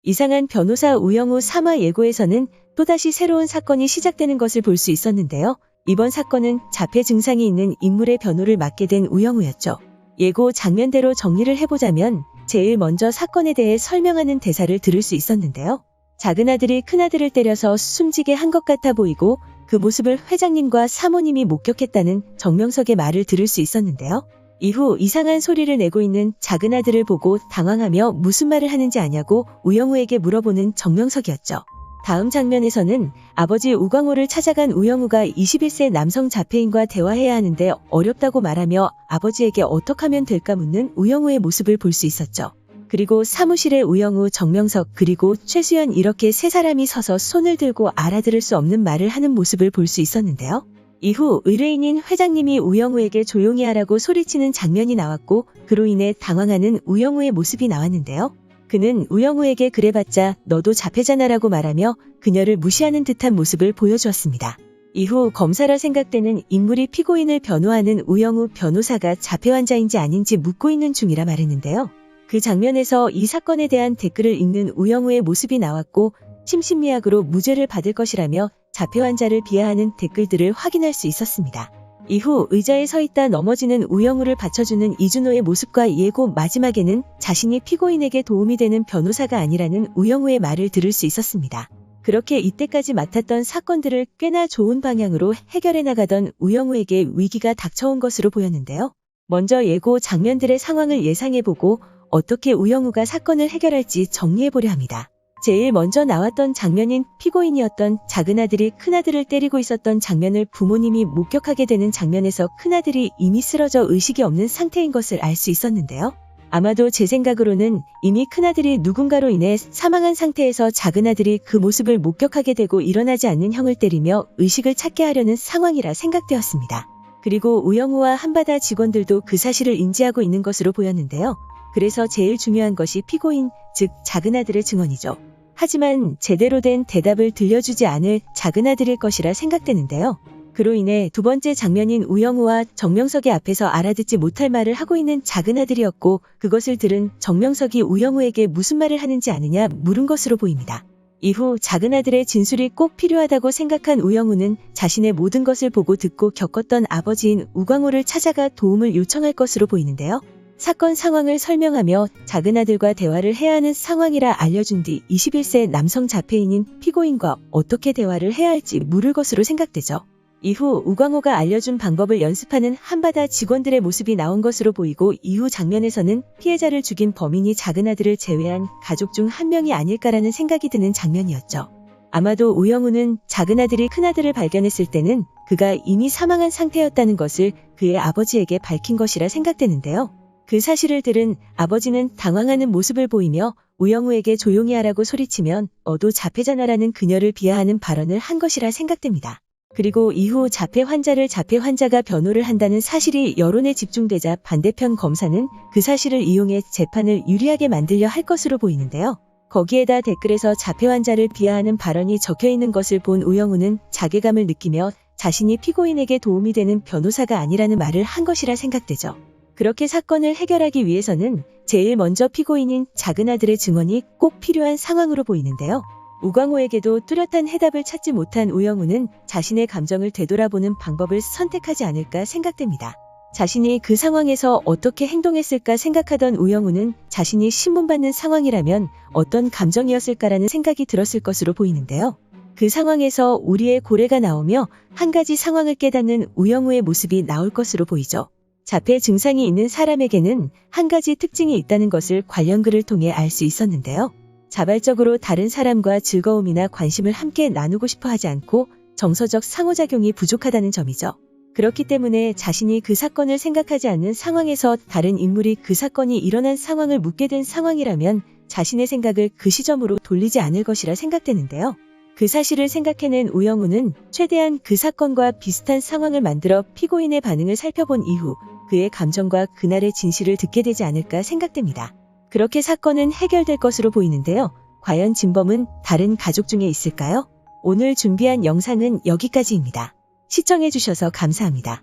이상한 변호사 우영우 3화 예고에서는 또다시 새로운 사건이 시작되는 것을 볼 수 있었는데요. 이번 사건은 자폐 증상이 있는 인물의 변호를 맡게 된 우영우였죠. 예고 장면대로 정리를 해보자면 제일 먼저 사건에 대해 설명하는 대사를 들을 수 있었는데요. 작은 아들이 큰 아들을 때려서 숨지게 한 것 같아 보이고 그 모습을 회장님과 사모님이 목격했다는 정명석의 말을 들을 수 있었는데요. 이후 이상한 소리를 내고 있는 작은 아들을 보고 당황하며 무슨 말을 하는지 아냐고 우영우에게 물어보는 정명석이었죠. 다음 장면에서는 아버지 우광호를 찾아간 우영우가 21세 남성 자폐인과 대화해야 하는데 어렵다고 말하며 아버지에게 어떻게 하면 될까 묻는 우영우의 모습을 볼 수 있었죠. 그리고 사무실에 우영우, 정명석, 그리고 최수연 이렇게 세 사람이 서서 손을 들고 알아들을 수 없는 말을 하는 모습을 볼 수 있었는데요. 이후 의뢰인인 회장님이 우영우에게 조용히 하라고 소리치는 장면이 나왔고 그로 인해 당황하는 우영우의 모습이 나왔는데요. 그는 우영우에게 그래봤자 너도 자폐잖아라고 말하며 그녀를 무시하는 듯한 모습을 보여주었습니다. 이후 검사라 생각되는 인물이 피고인을 변호하는 우영우 변호사가 자폐 환자인지 아닌지 묻고 있는 중이라 말했는데요. 그 장면에서 이 사건에 대한 댓글을 읽는 우영우의 모습이 나왔고 심신미약으로 무죄를 받을 것이라며 자폐 환자를 비하하는 댓글들을 확인할 수 있었습니다. 이후 의자에 서 있다 넘어지는 우영우를 받쳐주는 이준호의 모습과 예고 마지막에는 자신이 피고인에게 도움이 되는 변호사가 아니라는 우영우의 말을 들을 수 있었습니다. 그렇게 이때까지 맡았던 사건들을 꽤나 좋은 방향으로 해결해 나가던 우영우에게 위기가 닥쳐온 것으로 보였는데요. 먼저 예고 장면들의 상황을 예상해보고 어떻게 우영우가 사건을 해결할지 정리해보려 합니다. 제일 먼저 나왔던 장면인 피고인이었던 작은 아들이 큰아들을 때리고 있었던 장면을 부모님이 목격하게 되는 장면에서 큰아들이 이미 쓰러져 의식이 없는 상태인 것을 알 수 있었는데요. 아마도 제 생각으로는 이미 큰아들이 누군가로 인해 사망한 상태에서 작은 아들이 그 모습을 목격하게 되고 일어나지 않는 형을 때리며 의식을 찾게 하려는 상황이라 생각되었습니다. 그리고 우영우와 한바다 직원들도 그 사실을 인지하고 있는 것으로 보였는데요. 그래서 제일 중요한 것이 피고인, 즉 작은 아들의 증언이죠. 하지만 제대로 된 대답을 들려주지 않을 작은 아들일 것이라 생각되는데요. 그로 인해 두 번째 장면인 우영우와 정명석의 앞에서 알아듣지 못할 말을 하고 있는 작은 아들이었고 그것을 들은 정명석이 우영우에게 무슨 말을 하는지 아느냐 물은 것으로 보입니다. 이후 작은 아들의 진술이 꼭 필요하다고 생각한 우영우는 자신의 모든 것을 보고 듣고 겪었던 아버지인 우광호를 찾아가 도움을 요청할 것으로 보이는데요. 사건 상황을 설명하며 작은 아들과 대화를 해야 하는 상황이라 알려준 뒤 21세 남성 자폐인인 피고인과 어떻게 대화를 해야 할지 물을 것으로 생각되죠. 이후 우광호가 알려준 방법을 연습하는 한바다 직원들의 모습이 나온 것으로 보이고 이후 장면에서는 피해자를 죽인 범인이 작은 아들을 제외한 가족 중 한 명이 아닐까라는 생각이 드는 장면이었죠. 아마도 우영우는 작은 아들이 큰 아들을 발견했을 때는 그가 이미 사망한 상태였다는 것을 그의 아버지에게 밝힌 것이라 생각되는데요. 그 사실을 들은 아버지는 당황하는 모습을 보이며 우영우에게 조용히 하라고 소리치면 너도 자폐잖아라는 그녀를 비하하는 발언을 한 것이라 생각됩니다. 그리고 이후 자폐 환자를 자폐 환자가 변호를 한다는 사실이 여론에 집중되자 반대편 검사는 그 사실을 이용해 재판을 유리하게 만들려 할 것으로 보이는데요. 거기에다 댓글에서 자폐 환자를 비하하는 발언이 적혀있는 것을 본 우영우는 자괴감을 느끼며 자신이 피고인에게 도움이 되는 변호사가 아니라는 말을 한 것이라 생각되죠. 그렇게 사건을 해결하기 위해서는 제일 먼저 피고인인 작은 아들의 증언이 꼭 필요한 상황으로 보이는데요. 우광호에게도 뚜렷한 해답을 찾지 못한 우영우는 자신의 감정을 되돌아보는 방법을 선택하지 않을까 생각됩니다. 자신이 그 상황에서 어떻게 행동했을까 생각하던 우영우는 자신이 신문받는 상황이라면 어떤 감정이었을까라는 생각이 들었을 것으로 보이는데요. 그 상황에서 우리의 고래가 나오며 한 가지 상황을 깨닫는 우영우의 모습이 나올 것으로 보이죠. 자폐 증상이 있는 사람에게는 한 가지 특징이 있다는 것을 관련 글을 통해 알 수 있었는데요. 자발적으로 다른 사람과 즐거움이나 관심을 함께 나누고 싶어 하지 않고 정서적 상호작용이 부족하다는 점이죠. 그렇기 때문에 자신이 그 사건을 생각하지 않는 상황에서 다른 인물이 그 사건이 일어난 상황을 묻게 된 상황이라면 자신의 생각을 그 시점으로 돌리지 않을 것이라 생각되는데요. 그 사실을 생각해낸 우영우는 최대한 그 사건과 비슷한 상황을 만들어 피고인의 반응을 살펴본 이후 그의 감정과 그날의 진실을 듣게 되지 않을까 생각됩니다. 그렇게 사건은 해결될 것으로 보이는데요. 과연 진범은 다른 가족 중에 있을까요? 오늘 준비한 영상은 여기까지입니다. 시청해주셔서 감사합니다.